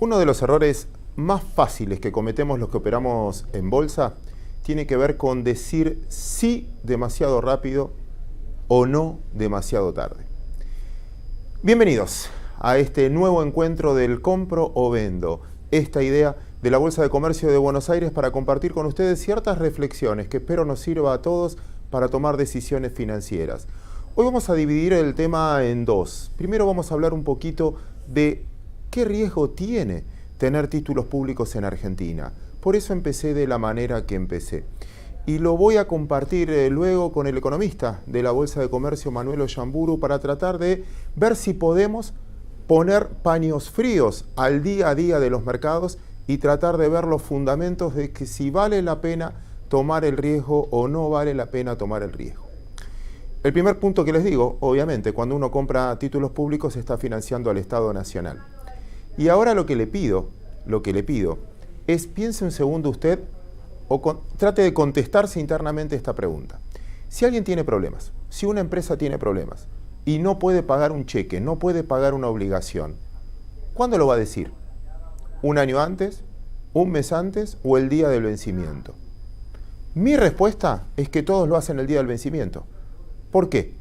Uno de los errores más fáciles que cometemos los que operamos en bolsa tiene que ver con decir sí demasiado rápido o no demasiado tarde. Bienvenidos a este nuevo encuentro del compro o vendo, esta idea de la Bolsa de Comercio de Buenos Aires para compartir con ustedes ciertas reflexiones que espero nos sirva a todos para tomar decisiones financieras. Hoy vamos a dividir el tema en dos. Primero vamos a hablar un poquito de qué riesgo tiene tener títulos públicos en Argentina. Por eso empecé de la manera que empecé. Y lo voy a compartir luego con el economista de la Bolsa de Comercio, Manuel Ollamburu, para tratar de ver si podemos poner paños fríos al día a día de los mercados y tratar de ver los fundamentos de que si vale la pena tomar el riesgo o no vale la pena tomar el riesgo. El primer punto que les digo, obviamente, cuando uno compra títulos públicos está financiando al Estado Nacional. Y ahora lo que le pido es piense un segundo usted o trate de contestarse internamente esta pregunta. Si alguien tiene problemas, si una empresa tiene problemas y no puede pagar un cheque, no puede pagar una obligación, ¿cuándo lo va a decir? ¿Un año antes? ¿Un mes antes? ¿O el día del vencimiento? Mi respuesta es que todos lo hacen el día del vencimiento. ¿Por qué?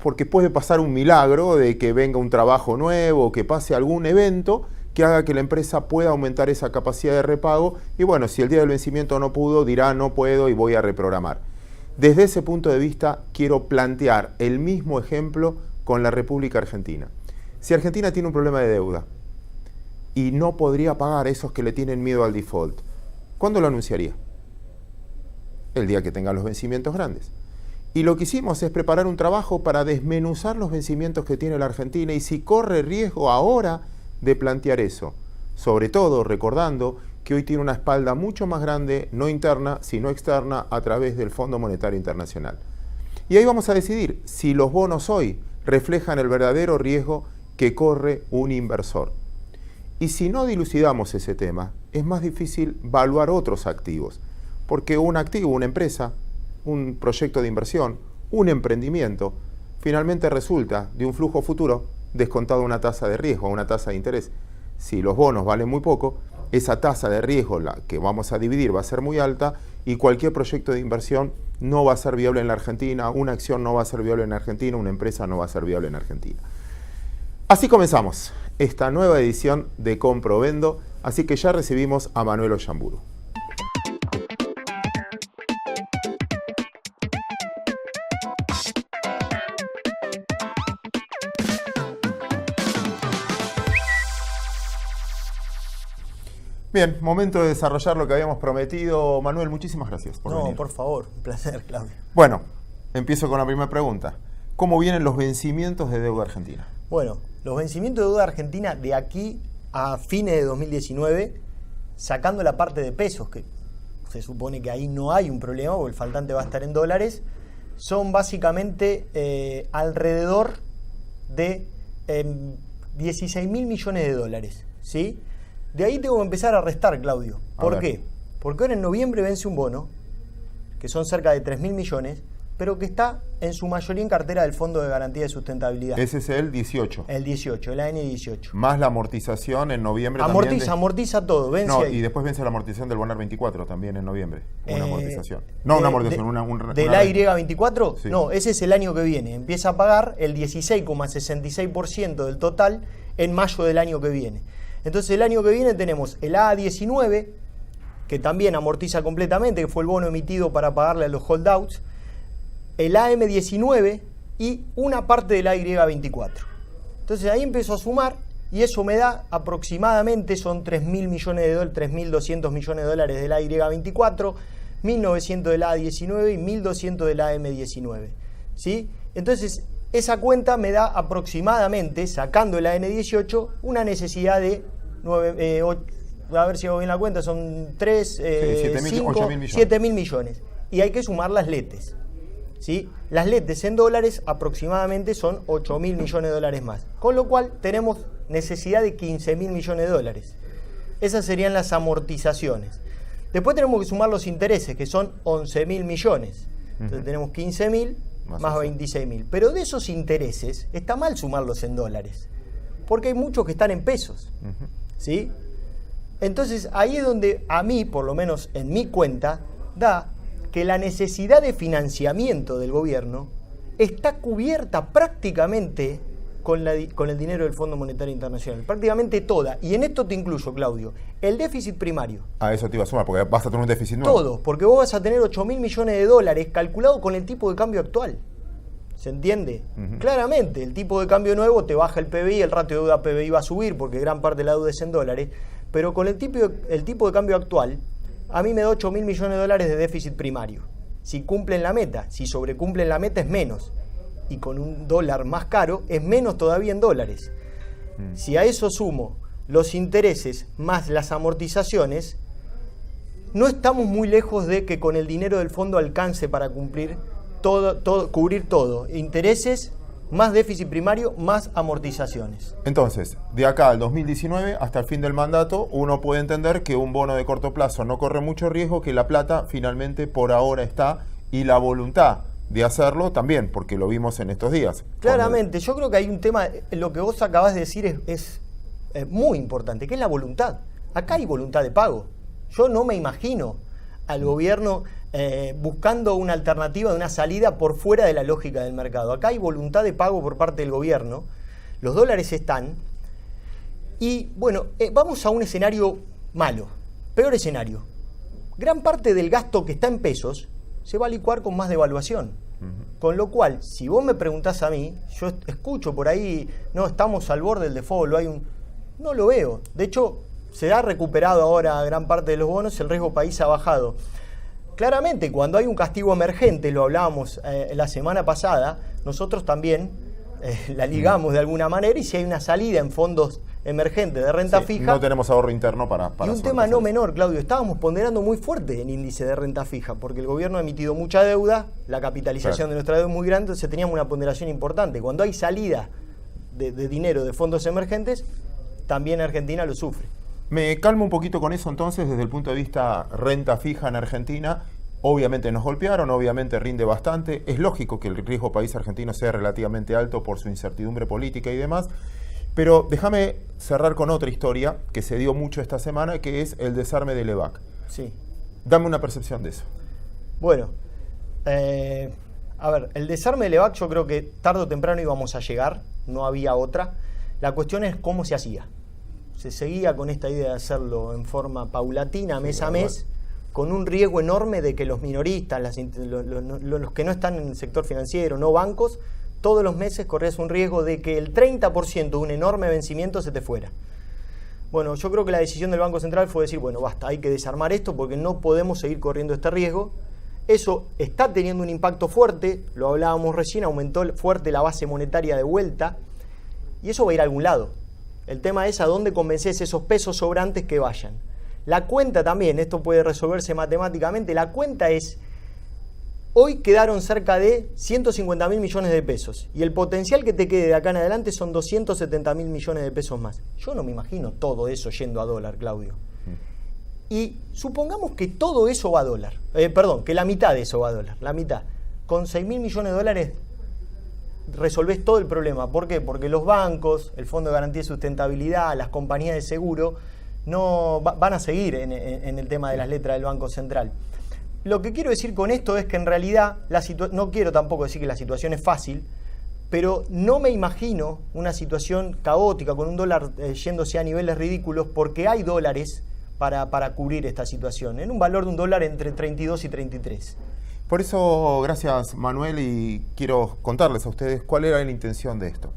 Porque puede pasar un milagro de que venga un trabajo nuevo o que pase algún evento que haga que la empresa pueda aumentar esa capacidad de repago y bueno, si el día del vencimiento no pudo, dirá no puedo y voy a reprogramar. Desde ese punto de vista quiero plantear el mismo ejemplo con la República Argentina. Si Argentina tiene un problema de deuda y no podría pagar a esos que le tienen miedo al default, ¿cuándo lo anunciaría? El día que tenga los vencimientos grandes. Y lo que hicimos es preparar un trabajo para desmenuzar los vencimientos que tiene la Argentina y si corre riesgo ahora de plantear eso. Sobre todo recordando que hoy tiene una espalda mucho más grande, no interna, sino externa, a través del Fondo Monetario Internacional. Y ahí vamos a decidir si los bonos hoy reflejan el verdadero riesgo que corre un inversor. Y si no dilucidamos ese tema, es más difícil evaluar otros activos. Porque un activo, una empresa, un proyecto de inversión, un emprendimiento, finalmente resulta de un flujo futuro descontado una tasa de riesgo, una tasa de interés. Si los bonos valen muy poco, esa tasa de riesgo, la que vamos a dividir, va a ser muy alta y cualquier proyecto de inversión no va a ser viable en la Argentina, una acción no va a ser viable en Argentina, una empresa no va a ser viable en Argentina. Así comenzamos esta nueva edición de Compro Vendo, así que ya recibimos a Manuel Ollamburu. Bien, momento de desarrollar lo que habíamos prometido. Manuel, muchísimas gracias por venir. Por favor, un placer, Claudio. Bueno, empiezo con la primera pregunta. ¿Cómo vienen los vencimientos de deuda argentina? Bueno, los vencimientos de deuda argentina de aquí a fines de 2019, sacando la parte de pesos, que se supone que ahí no hay un problema, porque el faltante va a estar en dólares, son básicamente alrededor de 16.000 millones de dólares, ¿sí? De ahí tengo que empezar a restar, Claudio. ¿Por qué? Porque ahora en noviembre vence un bono, que son cerca de 3.000 millones, pero que está en su mayoría en cartera del Fondo de Garantía de Sustentabilidad. Ese es el 18. El 18, el AN18. Más la amortización en noviembre amortiza todo, vence No, ahí. y después vence la amortización del Bonar 24 también en noviembre. Una amortización. No, una amortización, ¿Del AY24? Sí. No, ese es el año que viene. Empieza a pagar el 16,66% del total en mayo del año que viene. Entonces el año que viene tenemos el A19, que también amortiza completamente, que fue el bono emitido para pagarle a los holdouts, el AM19 y una parte del AY24. Entonces ahí empiezo a sumar y eso me da aproximadamente, son 3.000 millones de dólares, 3.200 millones de dólares del AY24, 1.900 del A19 y 1.200 del AM19. ¿Sí? Entonces esa cuenta me da aproximadamente, sacando el AN18, una necesidad de 9, a ver si hago bien la cuenta, son 3, 7.000 millones. Y hay que sumar las letes. ¿Sí? Las letes en dólares aproximadamente son 8.000 millones de dólares más. Con lo cual tenemos necesidad de 15.000 millones de dólares. Esas serían las amortizaciones. Después tenemos que sumar los intereses, que son 11.000 millones. Entonces tenemos 15.000 más 26.000. Pero de esos intereses está mal sumarlos en dólares, porque hay muchos que están en pesos. ¿Sí? Entonces ahí es donde a mí, por lo menos en mi cuenta, da que la necesidad de financiamiento del gobierno está cubierta prácticamente con el dinero del Fondo Monetario Internacional, prácticamente toda. Y en esto te incluyo, Claudio, el déficit primario. A eso te iba a sumar, porque vas a tener un déficit nuevo. Todo, porque vos vas a tener 8.000 millones de dólares calculado con el tipo de cambio actual. ¿Se entiende? Claramente, el tipo de cambio nuevo te baja el PBI, el ratio de deuda PBI va a subir porque gran parte de la deuda es en dólares, pero con el tipo de cambio actual, a mí me da 8.000 millones de dólares de déficit primario. Si cumplen la meta, si sobrecumplen la meta es menos. Y con un dólar más caro es menos todavía en dólares. Si a eso sumo los intereses más las amortizaciones, no estamos muy lejos de que con el dinero del fondo alcance para cubrir todo. Intereses, más déficit primario, más amortizaciones. Entonces, de acá al 2019 hasta el fin del mandato, uno puede entender que un bono de corto plazo no corre mucho riesgo, que la plata finalmente por ahora está, y la voluntad de hacerlo también, porque lo vimos en estos días. Claramente, yo creo que hay un tema, lo que vos acabás de decir es muy importante, que es la voluntad. Acá hay voluntad de pago. Yo no me imagino al gobierno buscando una alternativa de una salida por fuera de la lógica del mercado. Acá hay voluntad de pago por parte del gobierno, los dólares están, y bueno, vamos a un escenario malo, peor escenario. Gran parte del gasto que está en pesos se va a licuar con más devaluación. Con lo cual, si vos me preguntás a mí, yo escucho por ahí, no, estamos al borde del default, no lo veo. De hecho, se ha recuperado ahora gran parte de los bonos, el riesgo país ha bajado. Claramente, cuando hay un castigo emergente, lo hablábamos la semana pasada, nosotros también la ligamos de alguna manera, y si hay una salida en fondos emergentes de renta fija... No tenemos ahorro interno para y un tema no menor, Claudio, estábamos ponderando muy fuerte en índice de renta fija, porque el gobierno ha emitido mucha deuda, la capitalización de nuestra deuda es muy grande, entonces teníamos una ponderación importante. Cuando hay salida de dinero de fondos emergentes, también Argentina lo sufre. Me calmo un poquito con eso entonces, desde el punto de vista renta fija en Argentina. Obviamente nos golpearon, obviamente rinde bastante. Es lógico que el riesgo país argentino sea relativamente alto por su incertidumbre política y demás. Pero déjame cerrar con otra historia que se dio mucho esta semana, que es el desarme del EVAC. Sí. Dame una percepción de eso. Bueno, a ver, el desarme del EVAC yo creo que tarde o temprano íbamos a llegar, no había otra. La cuestión es cómo se hacía. Se seguía con esta idea de hacerlo en forma paulatina, mes a mes, con un riesgo enorme de que los minoristas, los que no están en el sector financiero, no bancos, todos los meses corrías un riesgo de que el 30% de un enorme vencimiento se te fuera. Bueno, yo creo que la decisión del Banco Central fue decir, bueno, basta, hay que desarmar esto porque no podemos seguir corriendo este riesgo. Eso está teniendo un impacto fuerte, lo hablábamos recién, aumentó fuerte la base monetaria de vuelta, y eso va a ir a algún lado. El tema es a dónde convences esos pesos sobrantes que vayan. La cuenta también, esto puede resolverse matemáticamente, la cuenta es, hoy quedaron cerca de 150.000 millones de pesos y el potencial que te quede de acá en adelante son 270.000 millones de pesos más. Yo no me imagino todo eso yendo a dólar, Claudio. Y supongamos que todo eso va a dólar, que la mitad de eso va a dólar, la mitad. Con 6.000 millones de dólares resolvés todo el problema. ¿Por qué? Porque los bancos, el Fondo de Garantía y Sustentabilidad, las compañías de seguro, no van a seguir en el tema de las letras del Banco Central. Lo que quiero decir con esto es que en realidad, no quiero tampoco decir que la situación es fácil, pero no me imagino una situación caótica con un dólar yéndose a niveles ridículos, porque hay dólares para cubrir esta situación, en un valor de un dólar entre 32 y 33. Por eso, gracias Manuel, y quiero contarles a ustedes cuál era la intención de esto.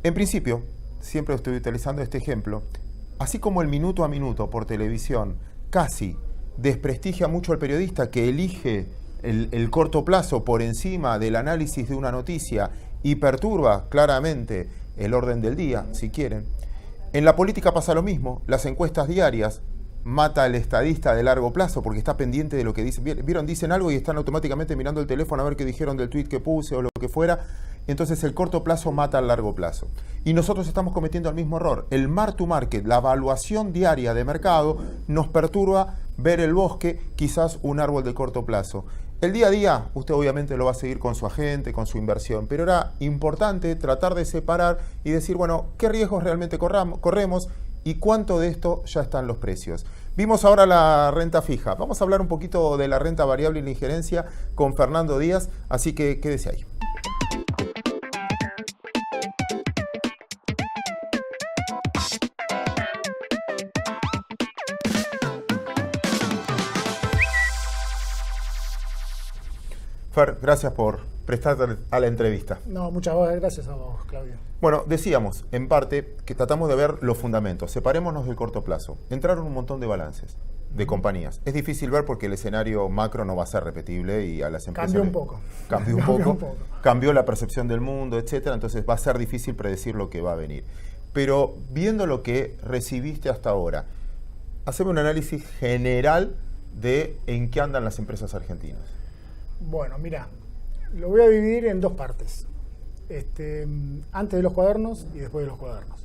En principio, siempre estoy utilizando este ejemplo, así como el minuto a minuto por televisión casi desprestigia mucho al periodista que elige el corto plazo por encima del análisis de una noticia y perturba claramente el orden del día, si quieren. En la política pasa lo mismo, las encuestas diarias mata al estadista de largo plazo porque está pendiente de lo que dicen. ¿Vieron? Dicen algo y están automáticamente mirando el teléfono a ver qué dijeron del tweet que puse o lo que fuera. Entonces el corto plazo mata al largo plazo. Y nosotros estamos cometiendo el mismo error. El mark to market, la evaluación diaria de mercado, nos perturba ver el bosque, quizás un árbol de corto plazo. El día a día, usted obviamente lo va a seguir con su agente, con su inversión, pero era importante tratar de separar y decir, bueno, ¿qué riesgos realmente corremos y cuánto de esto ya están los precios. Vimos ahora la renta fija. Vamos a hablar un poquito de la renta variable y la injerencia con Fernando Díaz, así que quédese ahí. Fer, gracias por prestarte a la entrevista. No, muchas gracias a vos, Claudio. Bueno, decíamos, en parte, que tratamos de ver los fundamentos. Separémonos del corto plazo. Entraron un montón de balances de compañías. Es difícil ver porque el escenario macro no va a ser repetible y a las empresas... Cambió un poco. Cambió un poco. Cambió la percepción del mundo, etcétera. Entonces va a ser difícil predecir lo que va a venir. Pero viendo lo que recibiste hasta ahora, haceme un análisis general de en qué andan las empresas argentinas. Bueno, mira, lo voy a dividir en dos partes. Antes de los cuadernos y después de los cuadernos.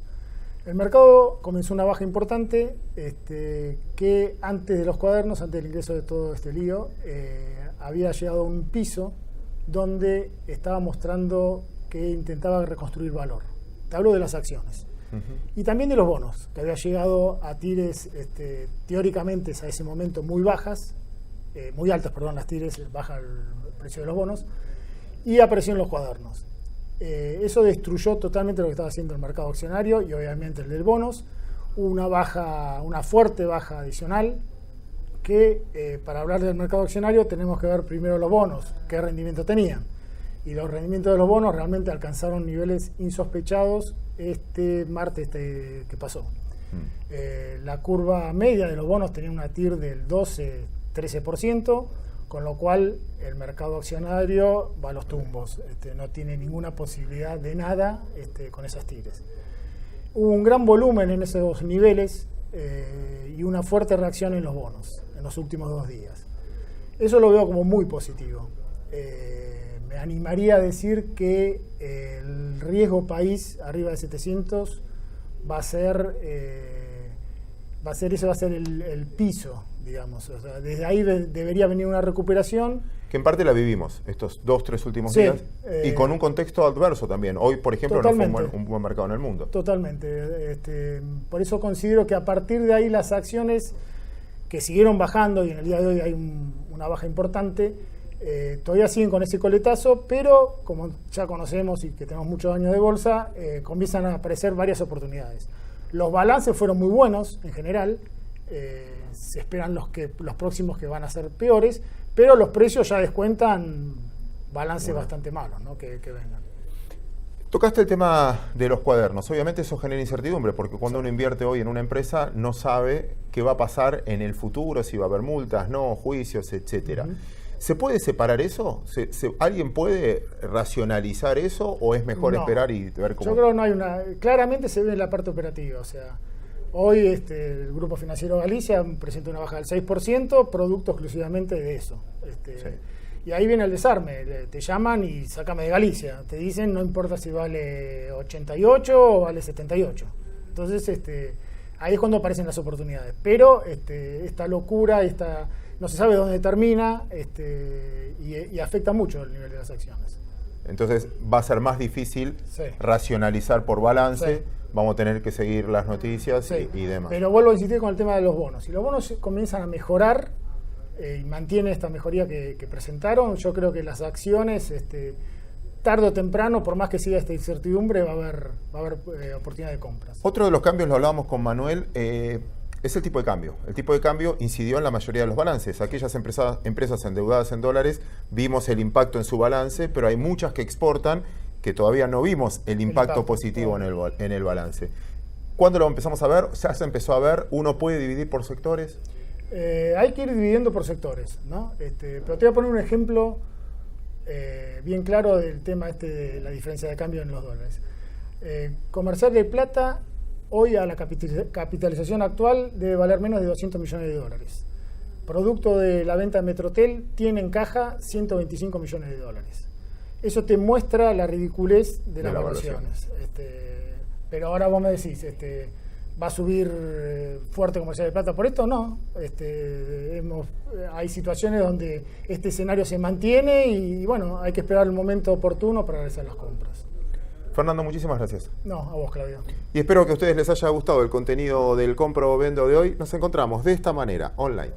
El mercado comenzó una baja importante que antes de los cuadernos, antes del ingreso de todo este lío, había llegado a un piso donde estaba mostrando que intentaba reconstruir valor. Te hablo de las acciones. Y también de los bonos, que había llegado a tires teóricamente a ese momento muy bajas, muy altas, perdón, las tires, baja el precio de los bonos, y apareció en los cuadernos. Eso destruyó totalmente lo que estaba haciendo el mercado accionario y obviamente el del bonos. Una fuerte baja adicional que para hablar del mercado accionario tenemos que ver primero los bonos, qué rendimiento tenían. Y los rendimientos de los bonos realmente alcanzaron niveles insospechados este martes que pasó. La curva media de los bonos tenía una TIR del 12-13%, con lo cual el mercado accionario va a los tumbos, no tiene ninguna posibilidad de nada con esas tires. Hubo un gran volumen en esos niveles y una fuerte reacción en los bonos en los últimos 2 días. Eso lo veo como muy positivo. Me animaría a decir que el riesgo país arriba de 700 va a ser el piso, digamos. O sea, desde ahí debería venir una recuperación. Que en parte la vivimos estos 2-3 últimos días y con un contexto adverso también. Hoy, por ejemplo, no fue un buen mercado en el mundo. Totalmente. Por eso considero que a partir de ahí las acciones que siguieron bajando, y en el día de hoy hay una baja importante, todavía siguen con ese coletazo, pero como ya conocemos y que tenemos muchos años de bolsa, comienzan a aparecer varias oportunidades. Los balances fueron muy buenos en general, se esperan los próximos que van a ser peores, pero los precios ya descuentan balances bastante malos, ¿no? que vengan. Tocaste el tema de los cuadernos. Obviamente eso genera incertidumbre, porque cuando uno invierte hoy en una empresa no sabe qué va a pasar en el futuro, si va a haber multas, no, juicios, etcétera. ¿Se puede separar eso? ¿Alguien puede racionalizar eso o es mejor esperar y ver cómo? Yo creo que no hay una... Claramente se ve en la parte operativa, o sea, hoy el Grupo Financiero Galicia presenta una baja del 6%, producto exclusivamente de eso. Y ahí viene el desarme, te llaman y sácame de Galicia, te dicen no importa si vale 88 o vale 78. Entonces ahí es cuando aparecen las oportunidades. Pero esta locura, no se sabe dónde termina y afecta mucho el nivel de las acciones. Entonces va a ser más difícil racionalizar por balance, vamos a tener que seguir las noticias y demás. Pero vuelvo a insistir con el tema de los bonos. Si los bonos comienzan a mejorar y mantienen esta mejoría que presentaron, yo creo que las acciones, tarde o temprano, por más que siga esta incertidumbre, va a haber oportunidad de compras. Otro de los cambios, lo hablábamos con Manuel, es el tipo de cambio. El tipo de cambio incidió en la mayoría de los balances. Aquellas empresas endeudadas en dólares, vimos el impacto en su balance, pero hay muchas que exportan que todavía no vimos el impacto positivo en el balance. ¿Cuándo lo empezamos a ver? ¿Ya se empezó a ver? ¿Uno puede dividir por sectores? Hay que ir dividiendo por sectores, ¿no? Pero te voy a poner un ejemplo bien claro del tema de la diferencia de cambio en los dólares. Comercial de Plata, hoy a la capitalización actual, debe valer menos de 200 millones de dólares. Producto de la venta de Metrotel, tiene en caja 125 millones de dólares. Eso te muestra la ridiculez de las valuaciones. Pero ahora vos me decís, ¿va a subir fuerte Comercial de Plata por esto? No. Hay situaciones donde este escenario se mantiene y bueno, hay que esperar el momento oportuno para realizar las compras. Fernando, muchísimas gracias. No, a vos, Claudio. Y espero que a ustedes les haya gustado el contenido del Compro o Vendo de hoy. Nos encontramos de esta manera, online.